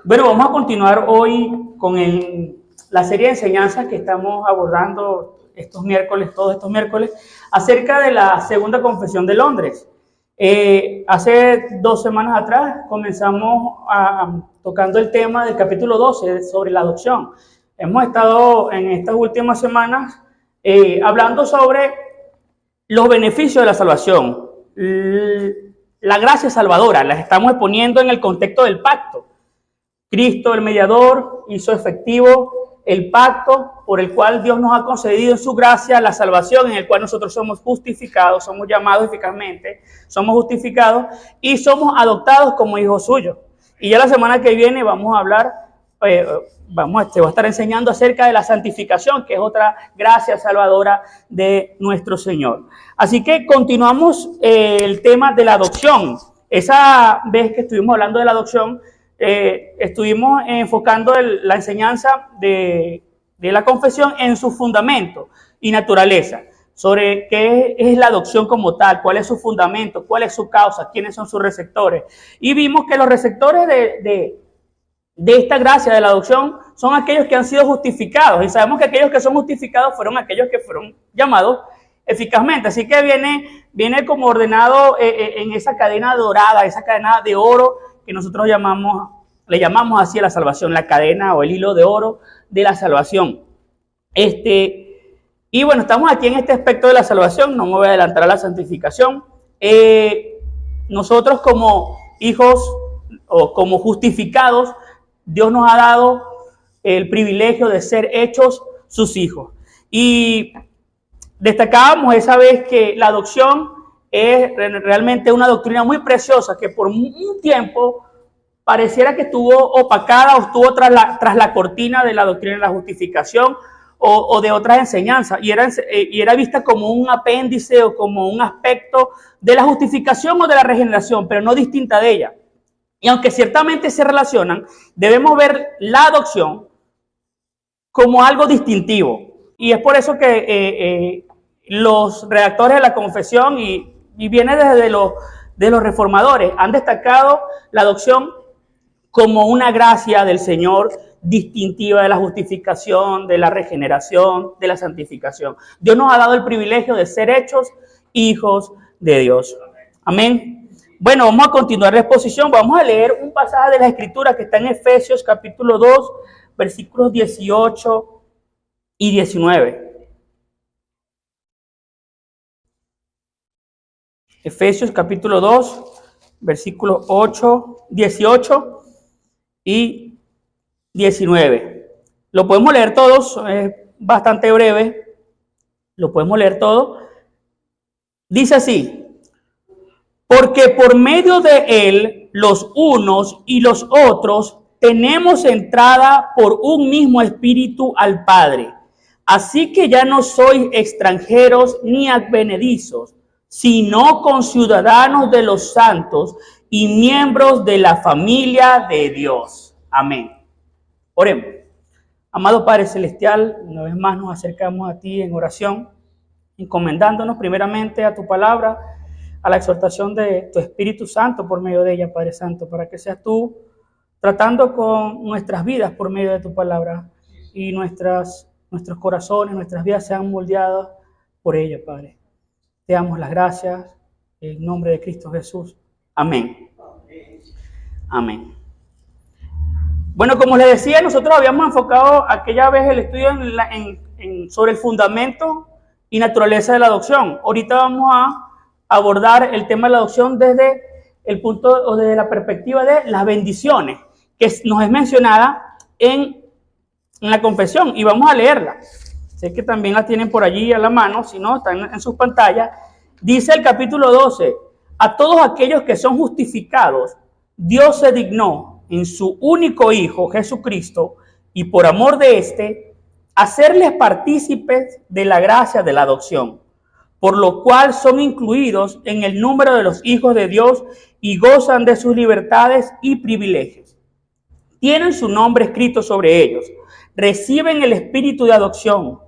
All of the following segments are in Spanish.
Bueno, vamos a continuar hoy con la serie de enseñanzas que estamos abordando todos estos miércoles, acerca de la Segunda Confesión de Londres. Hace 2 semanas atrás comenzamos tocando el tema del capítulo 12 sobre la adopción. Hemos estado en estas últimas semanas hablando sobre los beneficios de la salvación, la gracia salvadora, las estamos poniendo en el contexto del pacto. Cristo, el mediador, hizo efectivo el pacto por el cual Dios nos ha concedido en su gracia la salvación, en el cual nosotros somos justificados, somos llamados eficazmente, somos justificados y somos adoptados como hijos suyos. Y ya la semana que viene vamos a hablar, te voy a estar enseñando acerca de la santificación, que es otra gracia salvadora de nuestro Señor. Así que continuamos el tema de la adopción. Esa vez que estuvimos hablando de la adopción, estuvimos enfocando la enseñanza de la confesión en su fundamento y naturaleza, sobre qué es la adopción como tal, cuál es su fundamento, cuál es su causa, quiénes son sus receptores. Y vimos que los receptores de esta gracia de la adopción son aquellos que han sido justificados, y sabemos que aquellos que son justificados fueron aquellos que fueron llamados eficazmente. Así que viene como ordenado en esa cadena dorada, esa cadena de oro que nosotros le llamamos así a la salvación, la cadena o el hilo de oro de la salvación. Y bueno, estamos aquí en este aspecto de la salvación, no me voy a adelantar a la santificación. Nosotros como hijos o como justificados, Dios nos ha dado el privilegio de ser hechos sus hijos. Y destacábamos esa vez que la adopción es realmente una doctrina muy preciosa que por un tiempo pareciera que estuvo opacada o estuvo tras la cortina de la doctrina de la justificación o de otras enseñanzas, y era vista como un apéndice o como un aspecto de la justificación o de la regeneración, pero no distinta de ella. Y aunque ciertamente se relacionan, debemos ver la adopción como algo distintivo. Y es por eso que los redactores de la confesión, y viene desde los reformadores, han destacado la adopción como una gracia del Señor distintiva de la justificación, de la regeneración, de la santificación. Dios nos ha dado el privilegio de ser hechos hijos de Dios. Amén. Bueno, vamos a continuar la exposición. Vamos a leer un pasaje de la Escritura que está en Efesios capítulo 2, versículos 18 y 19. Efesios capítulo 2, versículos 18 y 19. Lo podemos leer todos, es bastante breve. Lo podemos leer todo. Dice así: porque por medio de él, los unos y los otros, tenemos entrada por un mismo espíritu al Padre. Así que ya no sois extranjeros ni advenedizos, sino conciudadanos de los santos y miembros de la familia de Dios. Amén. Oremos. Amado Padre Celestial, una vez más nos acercamos a ti en oración, encomendándonos primeramente a tu palabra, a la exhortación de tu Espíritu Santo por medio de ella, Padre Santo, para que seas tú tratando con nuestras vidas por medio de tu palabra y nuestros corazones, nuestras vidas sean moldeadas por ella, Padre. Te damos las gracias en nombre de Cristo Jesús. Amén. Amén. Bueno, como les decía, nosotros habíamos enfocado aquella vez el estudio sobre el fundamento y naturaleza de la adopción. Ahorita vamos a abordar el tema de la adopción desde el punto o desde la perspectiva de las bendiciones, que nos es mencionada en la confesión, y vamos a leerla. Sé que también la tienen por allí a la mano, si no, están en sus pantallas. Dice el capítulo 12, a todos aquellos que son justificados, Dios se dignó en su único Hijo, Jesucristo, y por amor de éste, hacerles partícipes de la gracia de la adopción, por lo cual son incluidos en el número de los hijos de Dios y gozan de sus libertades y privilegios. Tienen su nombre escrito sobre ellos, reciben el espíritu de adopción,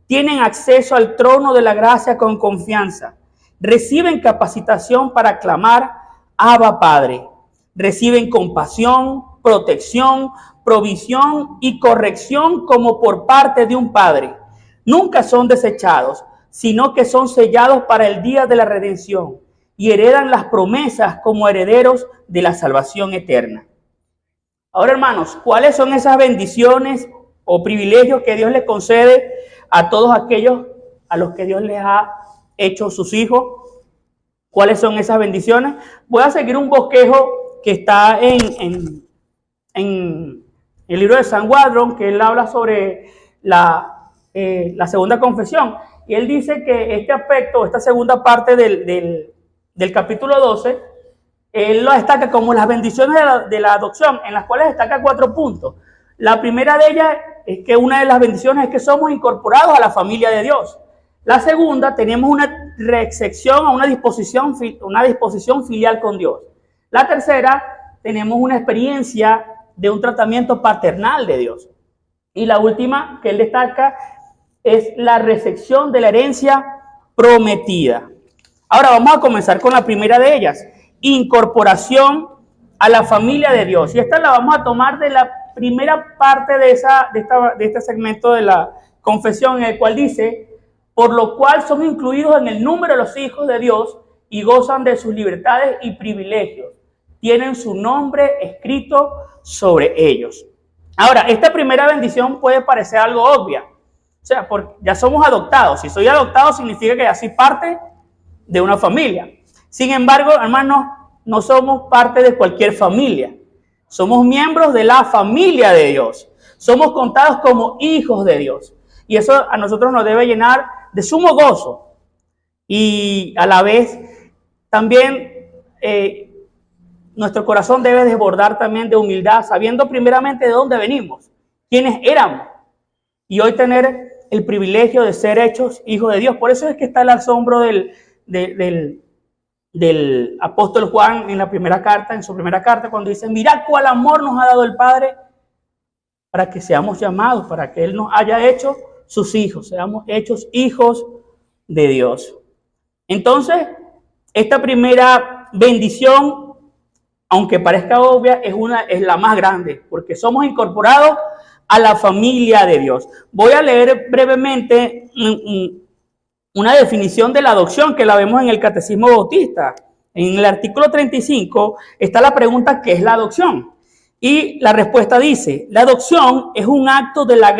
tienen acceso al trono de la gracia con confianza, reciben capacitación para clamar Abba Padre, reciben compasión, protección, provisión y corrección como por parte de un padre. Nunca son desechados, sino que son sellados para el día de la redención y heredan las promesas como herederos de la salvación eterna. Ahora, hermanos, ¿cuáles son esas bendiciones o privilegios que Dios le concede a todos aquellos a los que Dios les ha hecho sus hijos? ¿Cuáles son esas bendiciones? Voy a seguir un bosquejo que está en el libro de San Wadron, que él habla sobre la segunda confesión. Y él dice que este aspecto, esta segunda parte del capítulo 12, él lo destaca como las bendiciones de la adopción, en las cuales destaca 4 puntos. La primera de ellas es que una de las bendiciones es que somos incorporados a la familia de Dios. La segunda, tenemos una recepción, una disposición filial con Dios. La tercera, tenemos una experiencia de un tratamiento paternal de Dios. Y la última que él destaca es la recepción de la herencia prometida. Ahora vamos a comenzar con la primera de ellas, incorporación a la familia de Dios. Y esta la vamos a tomar de la primera parte de este segmento de la confesión, en el cual dice: por lo cual son incluidos en el número de los hijos de Dios y gozan de sus libertades y privilegios. Tienen su nombre escrito sobre ellos. Ahora, esta primera bendición puede parecer algo obvia. O sea, porque ya somos adoptados. Si soy adoptado significa que ya soy parte de una familia. Sin embargo, hermanos, no somos parte de cualquier familia. Somos miembros de la familia de Dios. Somos contados como hijos de Dios. Y eso a nosotros nos debe llenar de sumo gozo. Y a la vez también nuestro corazón debe desbordar también de humildad, sabiendo primeramente de dónde venimos, quiénes éramos. Y hoy tener el privilegio de ser hechos hijos de Dios. Por eso es que está el asombro del apóstol Juan en su primera carta, cuando dice: mirad cuál amor nos ha dado el Padre para que seamos llamados, para que Él nos haya hecho sus hijos, seamos hechos hijos de Dios. Entonces, esta primera bendición, aunque parezca obvia, es la más grande, porque somos incorporados a la familia de Dios. Voy a leer brevemente una definición de la adopción que la vemos en el Catecismo Bautista. En el artículo 35 está la pregunta: ¿qué es la adopción? Y la respuesta dice: la adopción es un acto de la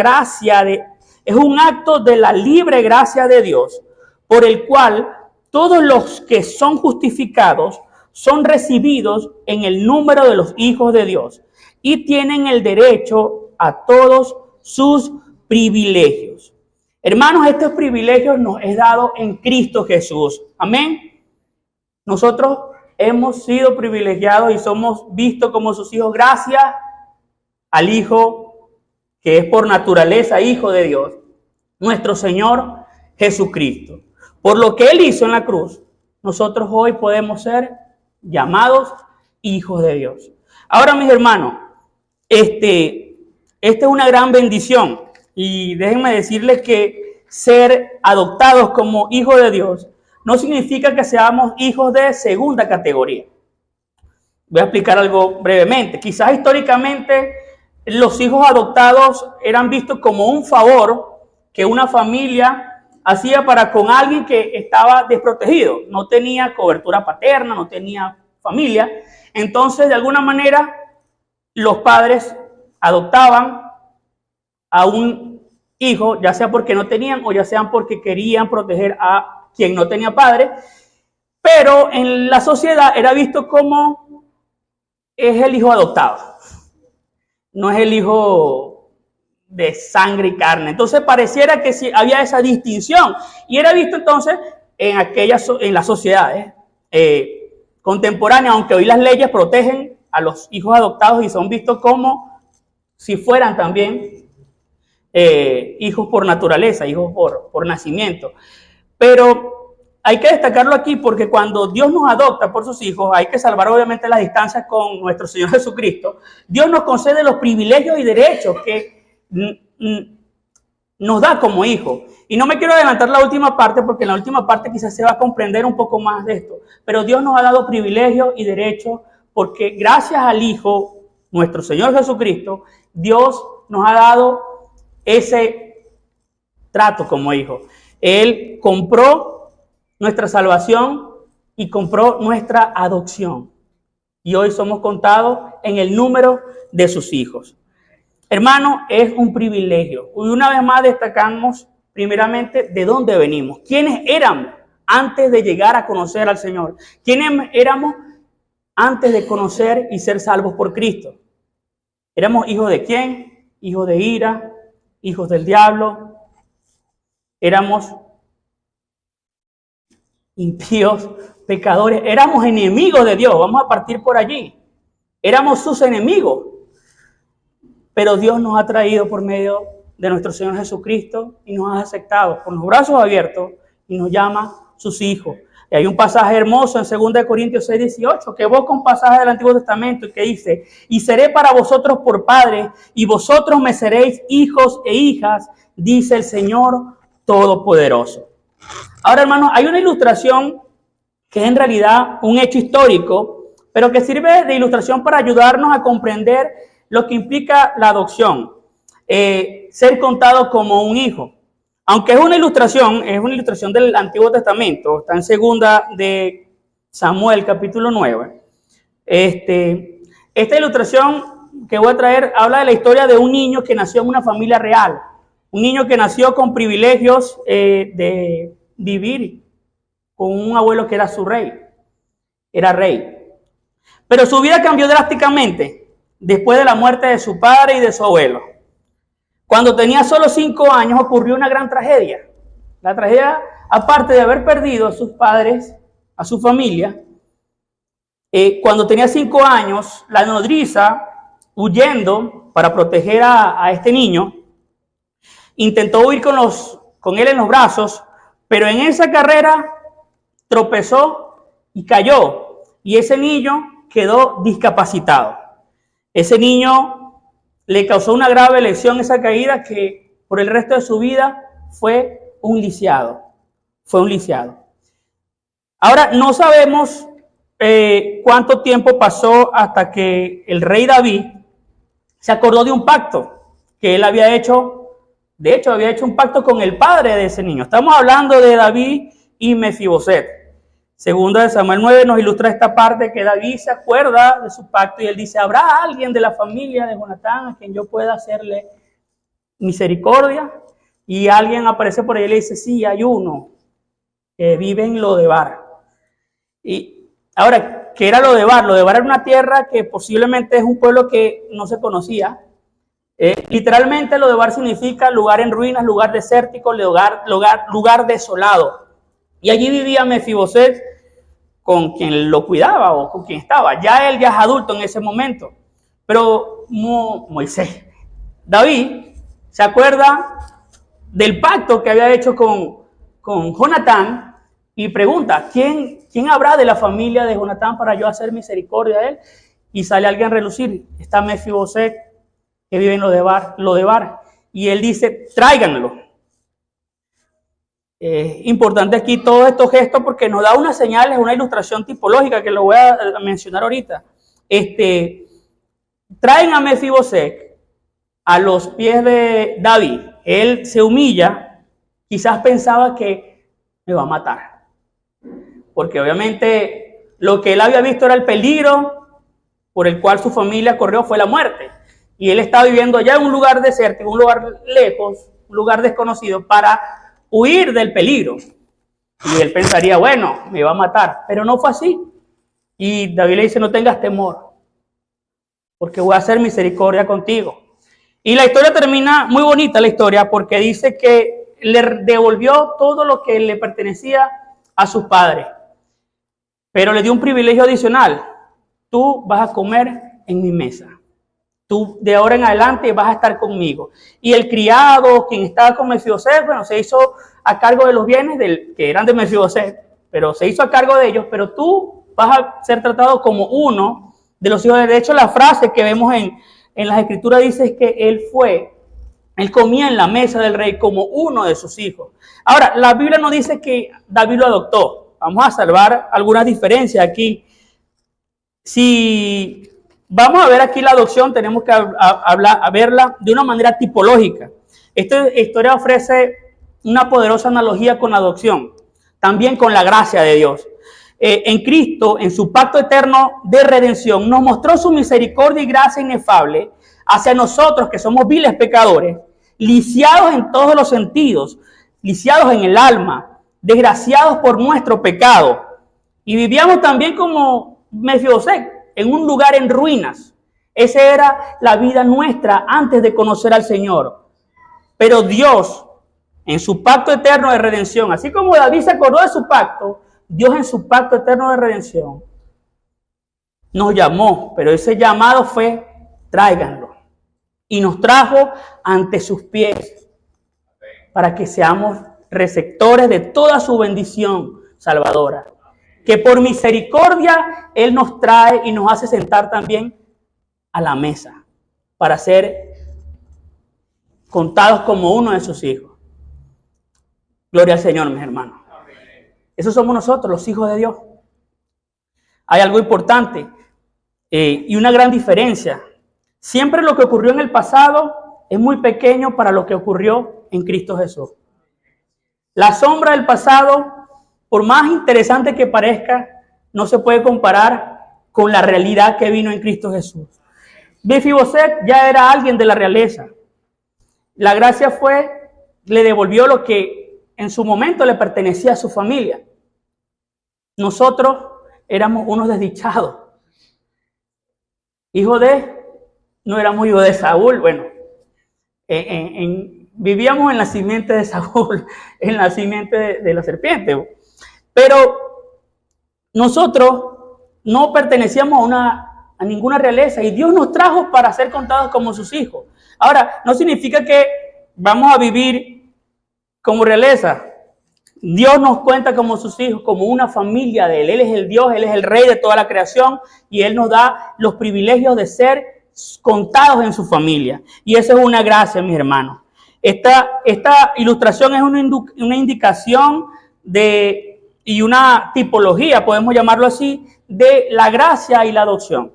libre gracia de Dios, por el cual todos los que son justificados son recibidos en el número de los hijos de Dios y tienen el derecho a todos sus privilegios. Hermanos, estos privilegios nos es dado en Cristo Jesús. Amén. Nosotros hemos sido privilegiados y somos vistos como sus hijos gracias al Hijo que es por naturaleza Hijo de Dios, nuestro Señor Jesucristo. Por lo que Él hizo en la cruz, nosotros hoy podemos ser llamados hijos de Dios. Ahora, mis hermanos, esta es una gran bendición. Y déjenme decirles que ser adoptados como hijos de Dios no significa que seamos hijos de segunda categoría. Voy a explicar algo brevemente. Quizás históricamente los hijos adoptados eran vistos como un favor que una familia hacía para con alguien que estaba desprotegido, no tenía cobertura paterna, no tenía familia. Entonces, de alguna manera, los padres adoptaban a un hijo, ya sea porque no tenían o ya sea porque querían proteger a quien no tenía padre, pero en la sociedad era visto como es el hijo adoptado, no es el hijo de sangre y carne. Entonces pareciera que sí había esa distinción y era visto entonces en las sociedades contemporáneas, aunque hoy las leyes protegen a los hijos adoptados y son vistos como si fueran también hijos por naturaleza, hijos por nacimiento. Pero hay que destacarlo aquí porque cuando Dios nos adopta por sus hijos, hay que salvar obviamente las distancias con nuestro Señor Jesucristo. Dios nos concede los privilegios y derechos que nos da como hijos. Y no me quiero adelantar la última parte porque en la última parte quizás se va a comprender un poco más de esto. Pero Dios nos ha dado privilegios y derechos porque gracias al Hijo nuestro Señor Jesucristo, Dios nos ha dado ese trato como hijo. Él compró nuestra salvación y compró nuestra adopción. Y hoy somos contados en el número de sus hijos. Hermano, es un privilegio. Y una vez más destacamos primeramente de dónde venimos. ¿Quiénes éramos antes de llegar a conocer al Señor? ¿Quiénes éramos antes de conocer y ser salvos por Cristo? ¿Éramos hijos de quién? Hijos de ira, hijos del diablo. Éramos impíos, pecadores. Éramos enemigos de Dios. Vamos a partir por allí. Éramos sus enemigos. Pero Dios nos ha traído por medio de nuestro Señor Jesucristo y nos ha aceptado con los brazos abiertos y nos llama sus hijos. Y hay un pasaje hermoso en 2 Corintios 6:18 que evoca un pasaje del Antiguo Testamento que dice: y seré para vosotros por padre y vosotros me seréis hijos e hijas, dice el Señor Todopoderoso. Ahora, hermanos, hay una ilustración que es en realidad un hecho histórico, pero que sirve de ilustración para ayudarnos a comprender lo que implica la adopción, ser contado como un hijo. Aunque es una ilustración del Antiguo Testamento, está en 2 de Samuel, capítulo 9. Esta ilustración que voy a traer habla de la historia de un niño que nació en una familia real, un niño que nació con privilegios de vivir con un abuelo que era su rey, era rey. Pero su vida cambió drásticamente después de la muerte de su padre y de su abuelo. Cuando tenía solo 5 años ocurrió una gran tragedia. La tragedia, aparte de haber perdido a sus padres, a su familia, cuando tenía 5 años, la nodriza, huyendo para proteger a este niño, intentó huir con él en los brazos, pero en esa carrera tropezó y cayó, y ese niño quedó discapacitado. Ese niño le causó una grave lesión esa caída que por el resto de su vida fue un lisiado. Ahora, no sabemos cuánto tiempo pasó hasta que el rey David se acordó de un pacto que él había hecho. De hecho, había hecho un pacto con el padre de ese niño. Estamos hablando de David y Mefiboset. 2 de Samuel 9 nos ilustra esta parte que David se acuerda de su pacto y él dice: ¿habrá alguien de la familia de Jonatán a quien yo pueda hacerle misericordia? Y alguien aparece por ahí y le dice: sí, hay uno que vive en Lodebar. Y ahora, ¿qué era Lodebar? Lodebar era una tierra que posiblemente es un pueblo que no se conocía. Literalmente Lodebar significa lugar en ruinas, lugar desértico, lugar desolado. Y allí vivía Mefiboset con quien lo cuidaba o con quien estaba. Ya él ya es adulto en ese momento. Pero David se acuerda del pacto que había hecho con Jonatán y pregunta: ¿quién habrá de la familia de Jonatán para yo hacer misericordia a él? Y sale alguien a relucir. Está Mefiboset, que vive en Lodebar. Y él dice: tráiganlo. Importante aquí todos estos gestos porque nos da unas señales, una ilustración tipológica que lo voy a mencionar ahorita. Traen a Mefiboset a los pies de David. Él se humilla, quizás pensaba que me va a matar. Porque obviamente lo que él había visto era el peligro por el cual su familia corrió, fue la muerte. Y él estaba viviendo allá en un lugar desértico, un lugar lejos, un lugar desconocido, para huir del peligro. Y él pensaría: bueno, me va a matar. Pero no fue así. Y David le dice: no tengas temor, porque voy a hacer misericordia contigo. Y la historia termina muy bonita, la historia, porque dice que le devolvió todo lo que le pertenecía a sus padres. Pero le dio un privilegio adicional: tú vas a comer en mi mesa. Tú de ahora en adelante vas a estar conmigo. Y el criado, quien estaba con Mefiboset, bueno, se hizo a cargo de los bienes que eran de Mefiboset, pero se hizo a cargo de ellos. Pero tú vas a ser tratado como uno de los hijos. De hecho, la frase que vemos en las escrituras dice que él comía en la mesa del rey como uno de sus hijos. Ahora, la Biblia no dice que David lo adoptó. Vamos a salvar algunas diferencias aquí. Si vamos a ver aquí la adopción, tenemos que verla de una manera tipológica. Esta historia ofrece una poderosa analogía con la adopción, también con la gracia de Dios. En Cristo, en su pacto eterno de redención, nos mostró su misericordia y gracia inefable hacia nosotros que somos viles pecadores, lisiados en todos los sentidos, lisiados en el alma, desgraciados por nuestro pecado. Y vivíamos también como Mefiboset, en un lugar en ruinas. Esa era la vida nuestra antes de conocer al Señor. Pero Dios, en su pacto eterno de redención, así como David se acordó de su pacto, Dios en su pacto eterno de redención nos llamó, pero ese llamado fue: tráiganlo. Y nos trajo ante sus pies para que seamos receptores de toda su bendición salvadora. Que por misericordia Él nos trae y nos hace sentar también a la mesa para ser contados como uno de sus hijos. Gloria al Señor, mis hermanos. Esos somos nosotros, los hijos de Dios. Hay algo importante y una gran diferencia. Siempre lo que ocurrió en el pasado es muy pequeño para lo que ocurrió en Cristo Jesús. La sombra del pasado, por más interesante que parezca, no se puede comparar con la realidad que vino en Cristo Jesús. Mefiboset ya era alguien de la realeza. La gracia le devolvió lo que en su momento le pertenecía a su familia. Nosotros éramos unos desdichados. No éramos hijos de Saúl. Bueno, vivíamos en la simiente de Saúl, en la simiente de la serpiente. Pero nosotros no pertenecíamos a ninguna realeza y Dios nos trajo para ser contados como sus hijos. Ahora, no significa que vamos a vivir como realeza. Dios nos cuenta como sus hijos, como una familia de Él. Él es el Dios, Él es el Rey de toda la creación y Él nos da los privilegios de ser contados en su familia. Y eso es una gracia, mis hermanos. Esta ilustración es una indicación y una tipología, podemos llamarlo así, de la gracia y la adopción.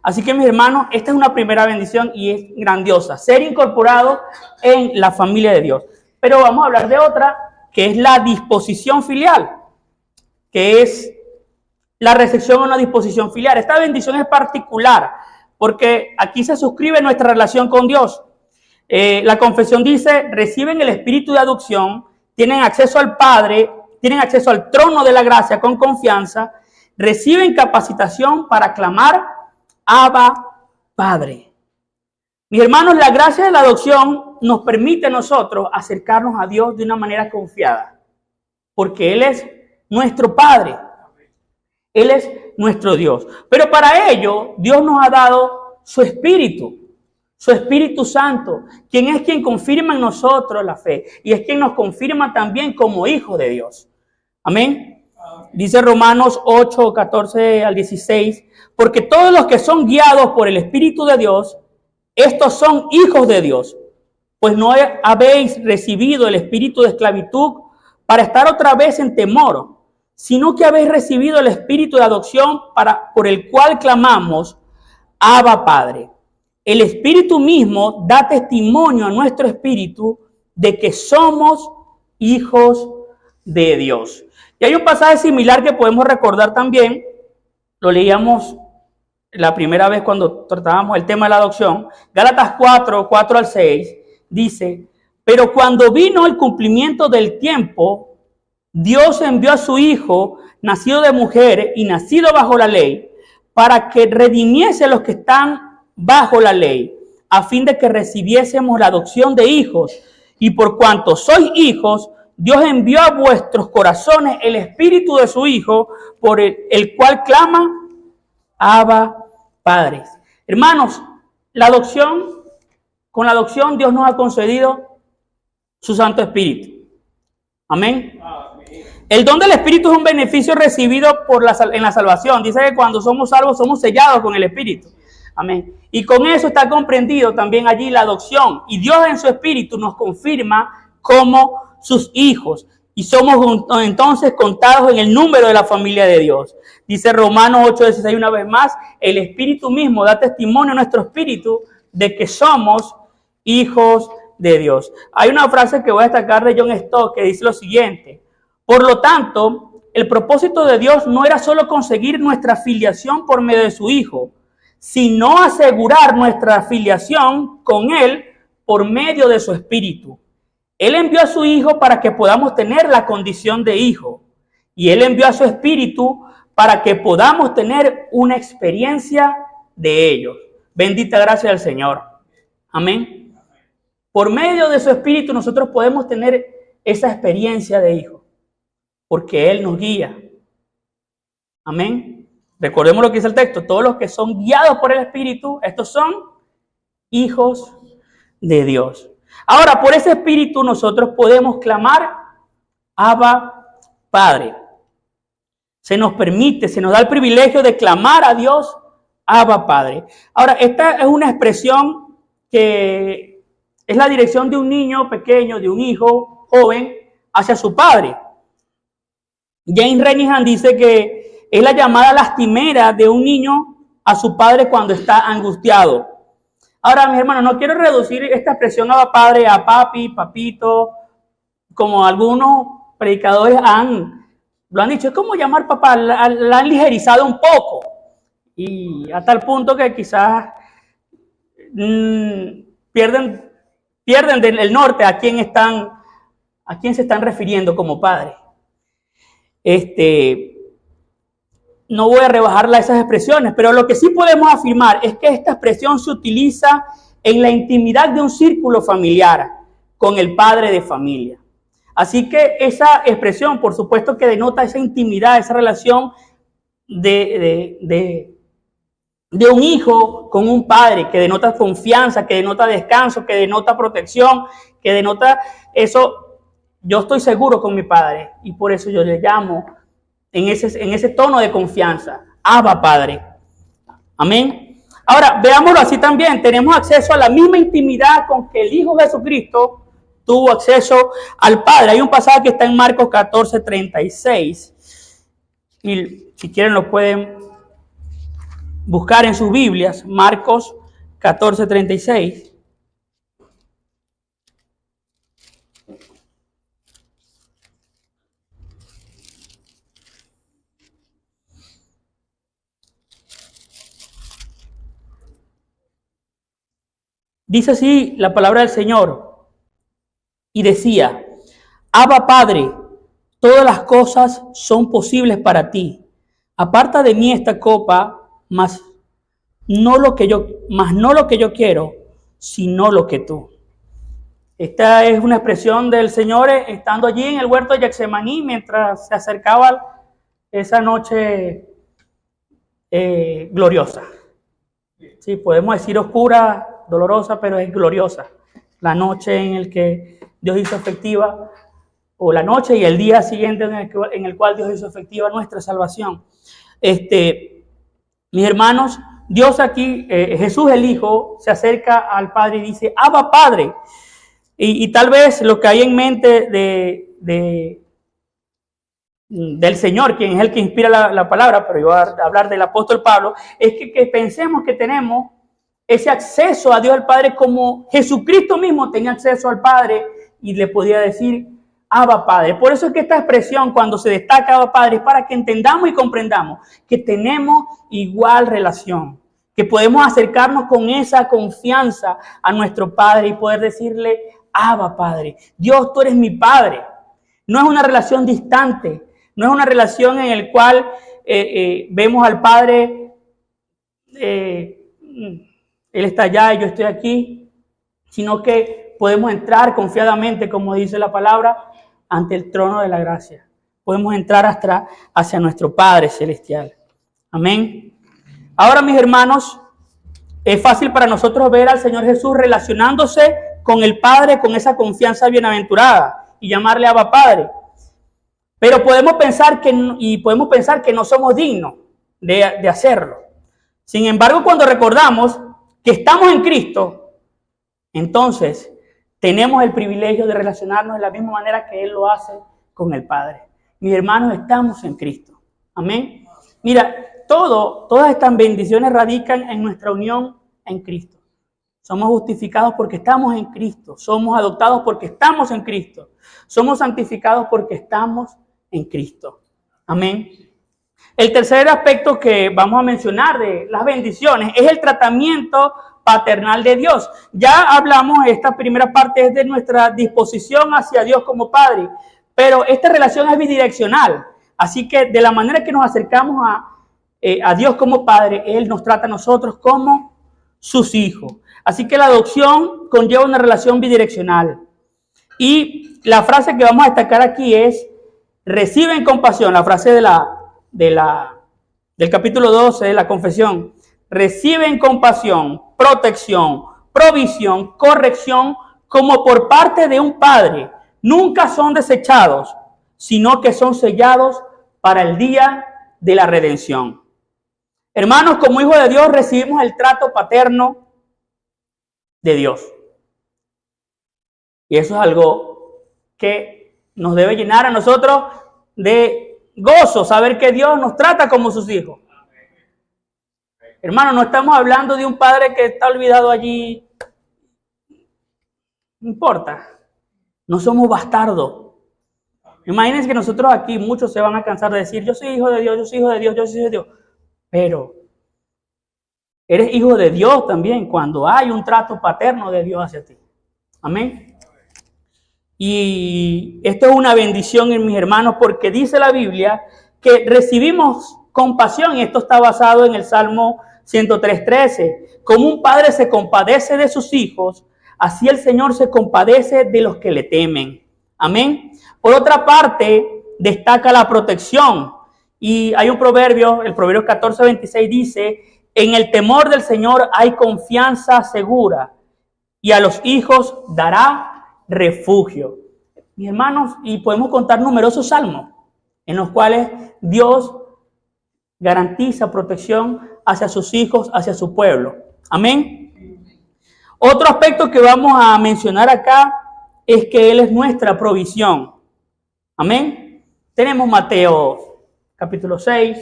Así que, mis hermanos, esta es una primera bendición y es grandiosa, ser incorporado en la familia de Dios. Pero vamos a hablar de otra, que es la disposición filial, que es la recepción o la disposición filial. Esta bendición es particular porque aquí se suscribe nuestra relación con Dios. La confesión dice: reciben el espíritu de adopción, tienen acceso al Padre, tienen acceso al trono de la gracia con confianza, reciben capacitación para clamar: Abba, Padre. Mis hermanos, la gracia de la adopción nos permite a nosotros acercarnos a Dios de una manera confiada, porque Él es nuestro Padre, Él es nuestro Dios. Pero para ello, Dios nos ha dado su Espíritu Santo, quien confirma en nosotros la fe y es quien nos confirma también como hijos de Dios. Amén. Dice Romanos 8, 14 al 16, porque todos los que son guiados por el Espíritu de Dios, estos son hijos de Dios, pues no habéis recibido el espíritu de esclavitud para estar otra vez en temor, sino que habéis recibido el espíritu de adopción por el cual clamamos: Abba, Padre. El Espíritu mismo da testimonio a nuestro espíritu de que somos hijos de Dios. Y hay un pasaje similar que podemos recordar también, lo leíamos la primera vez cuando tratábamos el tema de la adopción. Gálatas 4 al 6, dice: pero cuando vino el cumplimiento del tiempo, Dios envió a su Hijo, nacido de mujer y nacido bajo la ley, para que redimiese a los que están bajo la ley, a fin de que recibiésemos la adopción de hijos. Y por cuanto sois hijos, Dios envió a vuestros corazones el espíritu de su Hijo, por el cual clama: Abba, Padre. Hermanos, con la adopción Dios nos ha concedido su Santo Espíritu. Amén. El don del Espíritu es un beneficio recibido en la salvación. Dice que cuando somos salvos somos sellados con el Espíritu. Amén. Y con eso está comprendido también allí la adopción. Y Dios en su Espíritu nos confirma como sus hijos. y somos entonces contados en el número de la familia de Dios. Dice Romanos 8:16 una vez más, el Espíritu mismo da testimonio a nuestro espíritu de que somos hijos de Dios. Hay una frase que voy a destacar de John Stott que dice lo siguiente: por lo tanto, el propósito de Dios no era solo conseguir nuestra filiación por medio de su Hijo, sino asegurar nuestra filiación con Él por medio de su Espíritu. Él envió a su Hijo para que podamos tener la condición de hijo, y Él envió a su Espíritu para que podamos tener una experiencia de ellos. Bendita gracia del Señor. Amén. Por medio de su Espíritu nosotros podemos tener esa experiencia de hijo, porque Él nos guía. Amén. Recordemos lo que dice el texto: todos los que son guiados por el Espíritu, estos son hijos de Dios. Ahora, por ese Espíritu nosotros podemos clamar: Abba, Padre. Se nos permite, se nos da el privilegio de clamar a Dios: Abba, Padre. Ahora, esta es una expresión que es la dirección de un niño pequeño, de un hijo joven, hacia su padre. James Renihan dice que es la llamada lastimera de un niño a su padre cuando está angustiado. Ahora, mis hermanos, no quiero reducir esta expresión Abba, Padre a papi, papito, como algunos predicadores lo han dicho. Es como llamar papá, la han ligerizado un poco. Y a tal punto que quizás pierden del norte a quién se están refiriendo como padre. No voy a rebajarla esas expresiones, pero lo que sí podemos afirmar es que esta expresión se utiliza en la intimidad de un círculo familiar con el padre de familia. Así que esa expresión, por supuesto, que denota esa intimidad, esa relación de un hijo con un padre, que denota confianza, que denota descanso, que denota protección, que denota eso. Yo estoy seguro con mi padre y por eso yo le llamo en ese tono de confianza: Abba, Padre. Amén. Ahora, veámoslo así también. Tenemos acceso a la misma intimidad con que el Hijo Jesucristo tuvo acceso al Padre. Hay un pasaje que está en Marcos 14:36. Y si quieren lo pueden buscar en sus Biblias. Marcos 14:36. Dice así la palabra del Señor, y decía: Abba, Padre, todas las cosas son posibles para ti. Aparta de mí esta copa, mas no lo que yo quiero, sino lo que tú. Esta es una expresión del Señor estando allí en el huerto de Getsemaní mientras se acercaba esa noche gloriosa. Sí, podemos decir oscura, dolorosa, pero es gloriosa. La noche en el que Dios hizo efectiva, o la noche y el día siguiente en el cual Dios hizo efectiva nuestra salvación. Mis hermanos, Dios aquí, Jesús el Hijo, se acerca al Padre y dice: Abba, Padre. Y tal vez lo que hay en mente del Señor, quien es el que inspira la palabra, pero yo voy a hablar del apóstol Pablo, es que pensemos que tenemos ese acceso a Dios el Padre como Jesucristo mismo tenía acceso al Padre y le podía decir: Abba, Padre. Por eso es que esta expresión, cuando se destaca Abba, Padre, es para que entendamos y comprendamos que tenemos igual relación, que podemos acercarnos con esa confianza a nuestro Padre y poder decirle: Abba, Padre. Dios, tú eres mi Padre. No es una relación distante, no es una relación en la cual vemos al Padre, Él está allá y yo estoy aquí, sino que podemos entrar confiadamente, como dice la palabra, ante el trono de la gracia. Podemos entrar hacia nuestro Padre Celestial. Amén. Ahora, mis hermanos, es fácil para nosotros ver al Señor Jesús relacionándose con el Padre con esa confianza bienaventurada y llamarle Abba, Padre. Pero podemos pensar que no somos dignos de hacerlo. Sin embargo, cuando recordamos que estamos en Cristo, entonces tenemos el privilegio de relacionarnos de la misma manera que Él lo hace con el Padre. Mis hermanos, estamos en Cristo. Amén. Mira, todas estas bendiciones radican en nuestra unión en Cristo. Somos justificados porque estamos en Cristo. Somos adoptados porque estamos en Cristo. Somos santificados porque estamos en Cristo. Amén. El tercer aspecto que vamos a mencionar de las bendiciones es el tratamiento paternal de Dios. Ya hablamos, esta primera parte es de nuestra disposición hacia Dios como Padre, pero esta relación es bidireccional. Así que de la manera que nos acercamos a Dios como Padre, Él nos trata a nosotros como sus hijos. Así que la adopción conlleva una relación bidireccional. Y la frase que vamos a destacar aquí es: reciben compasión. La frase del capítulo 12 de la confesión. Reciben compasión, protección, provisión, corrección, como por parte de un padre. Nunca son desechados, sino que son sellados para el día de la redención. Hermanos, como hijos de Dios recibimos el trato paterno de Dios. Y eso es algo que nos debe llenar a nosotros de gozo, saber que Dios nos trata como sus hijos. Hermano, no estamos hablando de un padre que está olvidado allí. No importa. No somos bastardos. Imagínense que nosotros aquí, muchos se van a cansar de decir: yo soy hijo de Dios, yo soy hijo de Dios, yo soy hijo de Dios. Pero eres hijo de Dios también cuando hay un trato paterno de Dios hacia ti. Amén. Y esto es una bendición en mis hermanos, porque dice la Biblia que recibimos compasión, y esto está basado en el Salmo 103:13. Como un padre se compadece de sus hijos, así el Señor se compadece de los que le temen. Amén. Por otra parte, destaca la protección. Y hay un proverbio, el proverbio 14:26 dice: en el temor del Señor hay confianza segura, y a los hijos dará refugio. Mis hermanos, y podemos contar numerosos salmos en los cuales Dios garantiza protección hacia sus hijos, hacia su pueblo. Amén. Otro aspecto que vamos a mencionar acá es que Él es nuestra provisión. Amén. Tenemos Mateo capítulo 6.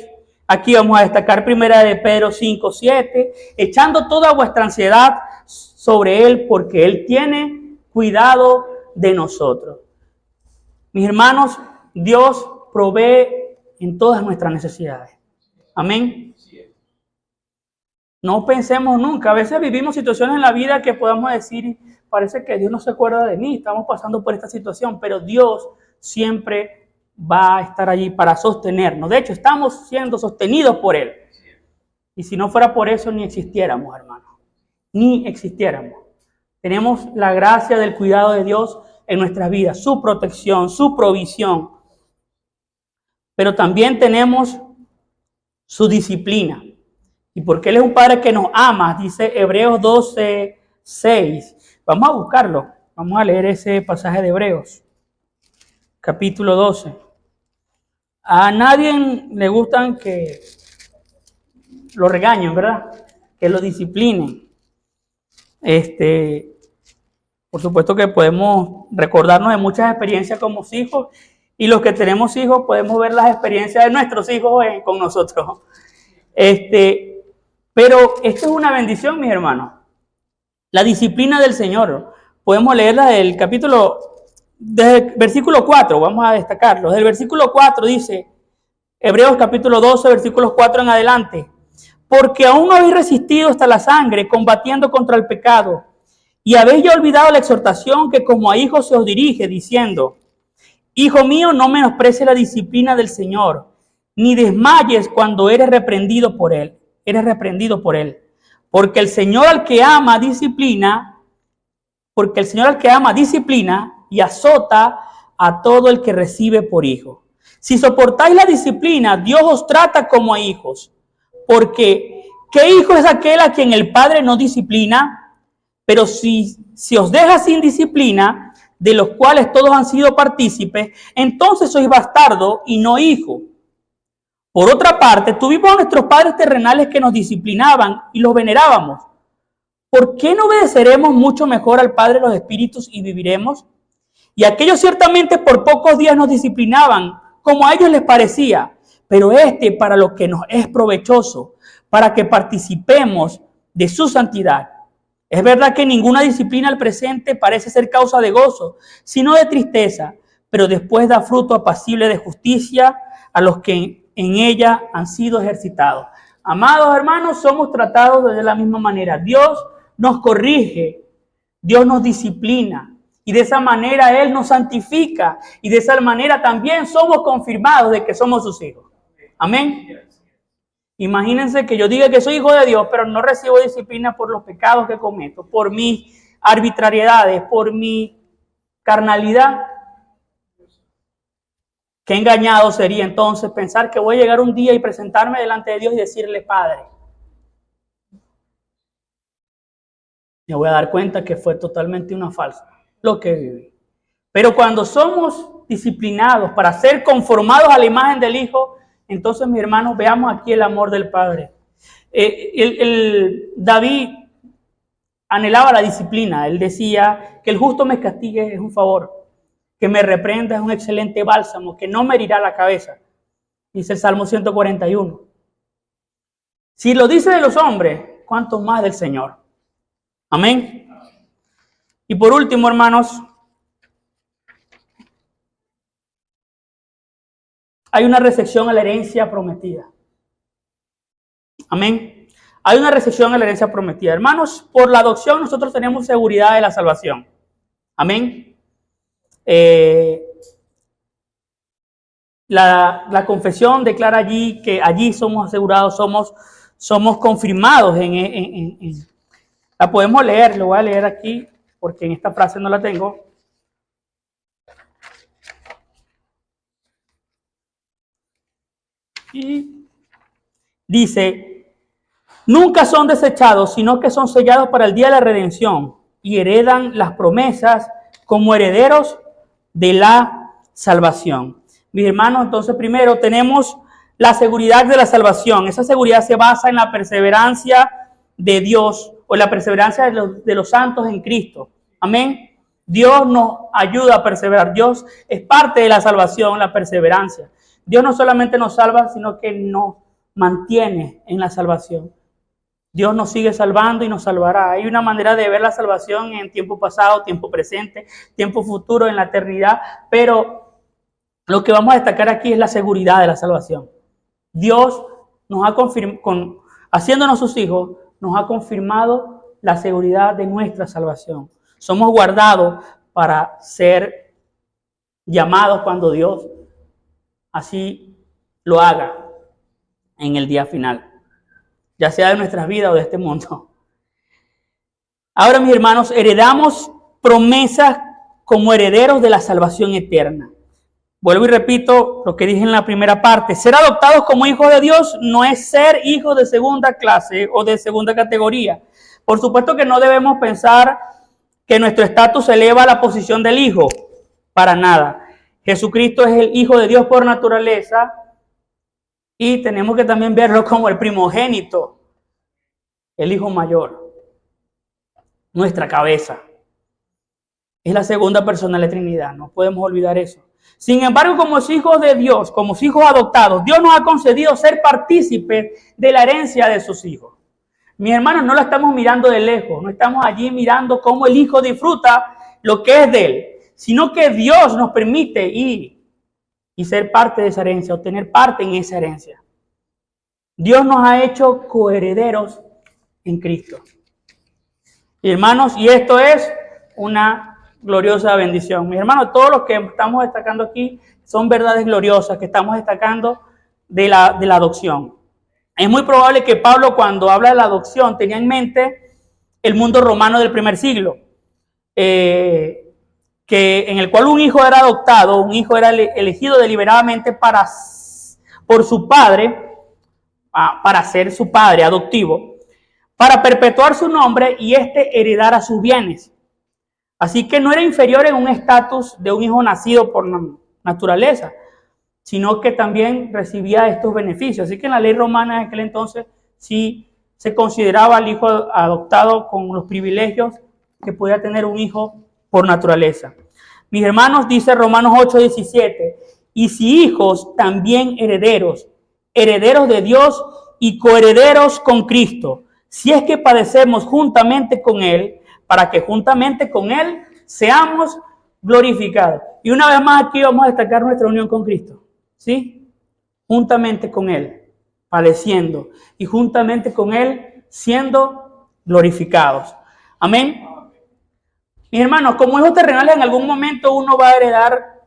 Aquí vamos a destacar primera de Pedro 5:7. Echando toda vuestra ansiedad sobre Él, porque Él tiene cuidado de nosotros. Mis hermanos, Dios provee en todas nuestras necesidades. Amén. No pensemos nunca. A veces vivimos situaciones en la vida que podamos decir: parece que Dios no se acuerda de mí, estamos pasando por esta situación, pero Dios siempre va a estar allí para sostenernos. De hecho, estamos siendo sostenidos por Él. Y si no fuera por eso, ni existiéramos, hermanos. Ni existiéramos. Tenemos la gracia del cuidado de Dios en nuestras vidas, su protección, su provisión. Pero también tenemos su disciplina. Y porque Él es un Padre que nos ama, dice Hebreos 12:6. Vamos a buscarlo. Vamos a leer ese pasaje de Hebreos, capítulo 12. A nadie le gustan que lo regañen, ¿verdad? Que lo disciplinen. Por supuesto que podemos recordarnos de muchas experiencias como hijos, y los que tenemos hijos podemos ver las experiencias de nuestros hijos con nosotros. Pero esto es una bendición, mis hermanos. La disciplina del Señor. Podemos leerla del versículo 4, vamos a destacarlo. Del versículo 4 dice, Hebreos capítulo 12, versículos 4 en adelante: porque aún habéis resistido hasta la sangre, combatiendo contra el pecado, y habéis ya olvidado la exhortación que como a hijos se os dirige, diciendo: hijo mío, no menosprecies la disciplina del Señor, ni desmayes cuando eres reprendido por Él. Porque el Señor al que ama disciplina, y azota a todo el que recibe por hijo. Si soportáis la disciplina, Dios os trata como a hijos. Porque ¿qué hijo es aquel a quien el Padre no disciplina? Pero si os deja sin disciplina, de los cuales todos han sido partícipes, entonces sois bastardo y no hijo. Por otra parte, tuvimos a nuestros padres terrenales que nos disciplinaban y los venerábamos. ¿Por qué no obedeceremos mucho mejor al Padre de los Espíritus y viviremos? Y aquellos ciertamente por pocos días nos disciplinaban, como a ellos les parecía, pero para lo que nos es provechoso, para que participemos de su santidad. Es verdad que ninguna disciplina al presente parece ser causa de gozo, sino de tristeza, pero después da fruto apacible de justicia a los que en ella han sido ejercitados. Amados hermanos, somos tratados de la misma manera. Dios nos corrige, Dios nos disciplina, y de esa manera Él nos santifica, y de esa manera también somos confirmados de que somos sus hijos. Amén. Imagínense que yo diga que soy hijo de Dios, pero no recibo disciplina por los pecados que cometo, por mis arbitrariedades, por mi carnalidad. Qué engañado sería entonces pensar que voy a llegar un día y presentarme delante de Dios y decirle, Padre. Me voy a dar cuenta que fue totalmente una falsa lo que viví. Pero cuando somos disciplinados para ser conformados a la imagen del Hijo, entonces, mis hermanos, veamos aquí el amor del Padre. David anhelaba la disciplina. Él decía que el justo me castigue es un favor, que me reprenda es un excelente bálsamo, que no me herirá la cabeza. Dice el Salmo 141. Si lo dice de los hombres, ¿cuánto más del Señor? Amén. Y por último, hermanos, hay una recepción a la herencia prometida. Amén. Hay una recepción a la herencia prometida. Hermanos, por la adopción nosotros tenemos seguridad de la salvación. Amén. La confesión declara allí que allí somos asegurados, somos confirmados. La podemos leer, lo voy a leer aquí porque en esta frase no la tengo. Y dice, nunca son desechados, sino que son sellados para el día de la redención y heredan las promesas como herederos de la salvación. Mis hermanos, entonces primero tenemos la seguridad de la salvación. Esa seguridad se basa en la perseverancia de Dios o la perseverancia de los santos en Cristo. Amén. Dios nos ayuda a perseverar. Dios es parte de la salvación, la perseverancia. Dios no solamente nos salva, sino que nos mantiene en la salvación. Dios nos sigue salvando y nos salvará. Hay una manera de ver la salvación en tiempo pasado, tiempo presente, tiempo futuro, en la eternidad. Pero lo que vamos a destacar aquí es la seguridad de la salvación. Dios nos ha confirmado, haciéndonos sus hijos, nos ha confirmado la seguridad de nuestra salvación. Somos guardados para ser llamados cuando Dios así lo haga en el día final, ya sea de nuestras vidas o de este mundo. Ahora, mis hermanos, heredamos promesas como herederos de la salvación eterna. Vuelvo y repito lo que dije en la primera parte. Ser adoptados como hijos de Dios no es ser hijos de segunda clase o de segunda categoría. Por supuesto que no debemos pensar que nuestro estatus eleva a la posición del hijo. Para nada. Jesucristo es el Hijo de Dios por naturaleza y tenemos que también verlo como el primogénito, el hijo mayor, nuestra cabeza. Es la segunda persona de la Trinidad, no podemos olvidar eso. Sin embargo, como hijos de Dios, como hijos adoptados, Dios nos ha concedido ser partícipes de la herencia de sus hijos. Mis hermanos, no la estamos mirando de lejos, no estamos allí mirando cómo el hijo disfruta lo que es de él, sino que Dios nos permite ir y ser parte de esa herencia, o tener parte en esa herencia. Dios nos ha hecho coherederos en Cristo. Y hermanos, y esto es una gloriosa bendición. Mis hermanos, todos los que estamos destacando aquí son verdades gloriosas que estamos destacando de la adopción. Es muy probable que Pablo, cuando habla de la adopción, tenía en mente el mundo romano del primer siglo. En el cual un hijo era adoptado, un hijo era elegido deliberadamente por su padre, para ser su padre adoptivo, para perpetuar su nombre y heredara sus bienes. Así que no era inferior en un estatus de un hijo nacido por naturaleza, sino que también recibía estos beneficios. Así que en la ley romana de aquel entonces sí se consideraba al hijo adoptado con los privilegios que podía tener un hijo por naturaleza. Mis hermanos, dice Romanos 8:17, y si hijos, también herederos, herederos de Dios y coherederos con Cristo, si es que padecemos juntamente con Él, para que juntamente con Él seamos glorificados. Y una vez más aquí vamos a destacar nuestra unión con Cristo, ¿sí? Juntamente con Él, padeciendo, y juntamente con Él siendo glorificados. Amén. Mis hermanos, como hijos terrenales, en algún momento uno va a heredar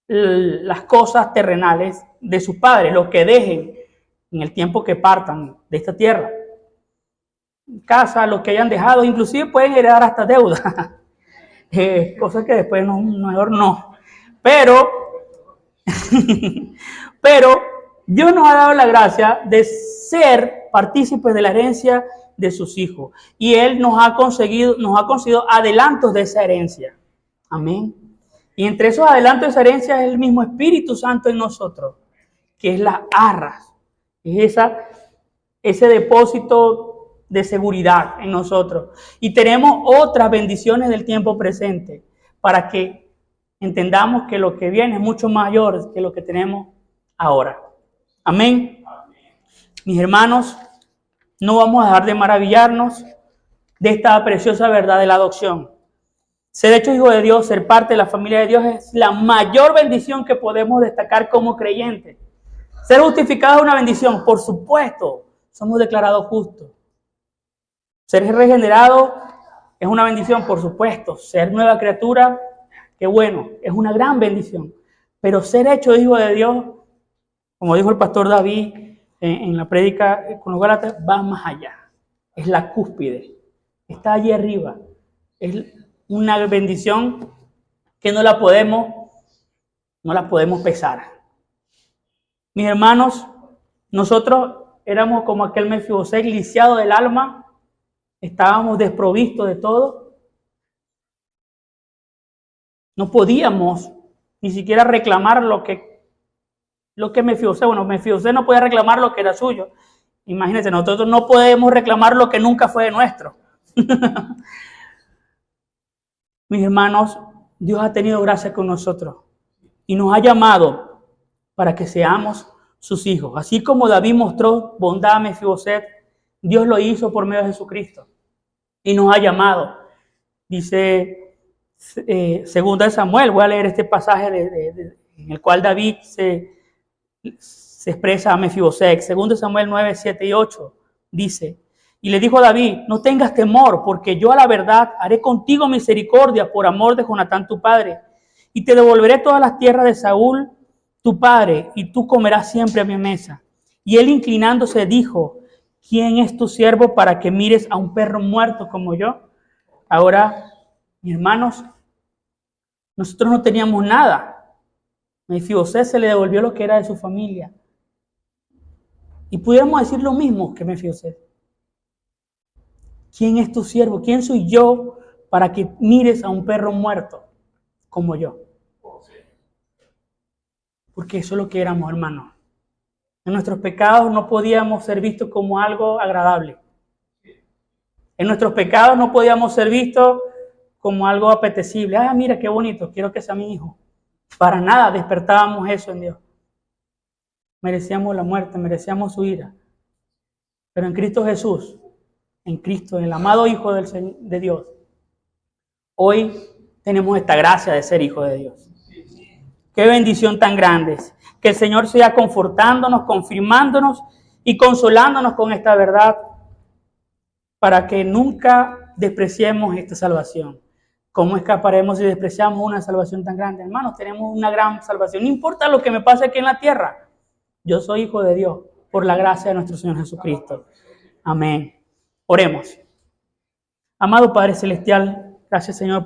las cosas terrenales de sus padres, lo que dejen en el tiempo que partan de esta tierra. Casa, lo que hayan dejado, inclusive pueden heredar hasta deuda. Cosas que después mejor no. Pero Dios nos ha dado la gracia de ser partícipes de la herencia de sus hijos. Y Él nos ha concedido adelantos de esa herencia. Amén. Y entre esos adelantos de esa herencia es el mismo Espíritu Santo en nosotros, que es las arras. Es ese depósito de seguridad en nosotros. Y tenemos otras bendiciones del tiempo presente para que entendamos que lo que viene es mucho mayor que lo que tenemos ahora. Amén. Mis hermanos, no vamos a dejar de maravillarnos de esta preciosa verdad de la adopción. Ser hecho hijo de Dios, ser parte de la familia de Dios es la mayor bendición que podemos destacar como creyentes. Ser justificado es una bendición, por supuesto, somos declarados justos. Ser regenerado es una bendición, por supuesto. Ser nueva criatura, qué bueno, es una gran bendición. Pero ser hecho hijo de Dios, como dijo el pastor David en la prédica con los Gálatas, va más allá. Es la cúspide, está allí arriba. Es una bendición que no la podemos pesar. Mis hermanos, nosotros éramos como aquel Mefibosét lisiado del alma. Estábamos desprovistos de todo. No podíamos ni siquiera reclamar lo que Mefibosét. Bueno, Mefibosét no podía reclamar lo que era suyo. Imagínense, nosotros no podemos reclamar lo que nunca fue nuestro. Mis hermanos, Dios ha tenido gracia con nosotros y nos ha llamado para que seamos sus hijos. Así como David mostró bondad a Mefibosét, Dios lo hizo por medio de Jesucristo y nos ha llamado. Dice segunda de Samuel, voy a leer este pasaje en el cual David se expresa a Mefibosét. Segunda de Samuel 9, 7 y 8 dice: y le dijo a David, no tengas temor, porque yo a la verdad haré contigo misericordia por amor de Jonatán tu padre, y te devolveré todas las tierras de Saúl tu padre, y tú comerás siempre a mi mesa. Y él inclinándose dijo, ¿quién es tu siervo para que mires a un perro muerto como yo? Ahora, mis hermanos, nosotros no teníamos nada. Mefibosét se le devolvió lo que era de su familia. Y pudiéramos decir lo mismo que Mefibosét. ¿Quién es tu siervo? ¿Quién soy yo para que mires a un perro muerto como yo? Porque eso es lo que éramos, hermanos. En nuestros pecados no podíamos ser vistos como algo agradable. En nuestros pecados no podíamos ser vistos como algo apetecible. Ah, mira qué bonito, quiero que sea mi hijo. Para nada despertábamos eso en Dios. Merecíamos la muerte, merecíamos su ira. Pero en Cristo Jesús, en Cristo, en el amado Hijo de Dios, hoy tenemos esta gracia de ser hijos de Dios. Qué bendición tan grande. Que el Señor siga confortándonos, confirmándonos y consolándonos con esta verdad para que nunca despreciemos esta salvación. ¿Cómo escaparemos si despreciamos una salvación tan grande? Hermanos, tenemos una gran salvación. No importa lo que me pase aquí en la tierra. Yo soy hijo de Dios por la gracia de nuestro Señor Jesucristo. Amén. Oremos. Amado Padre Celestial, gracias, Señor.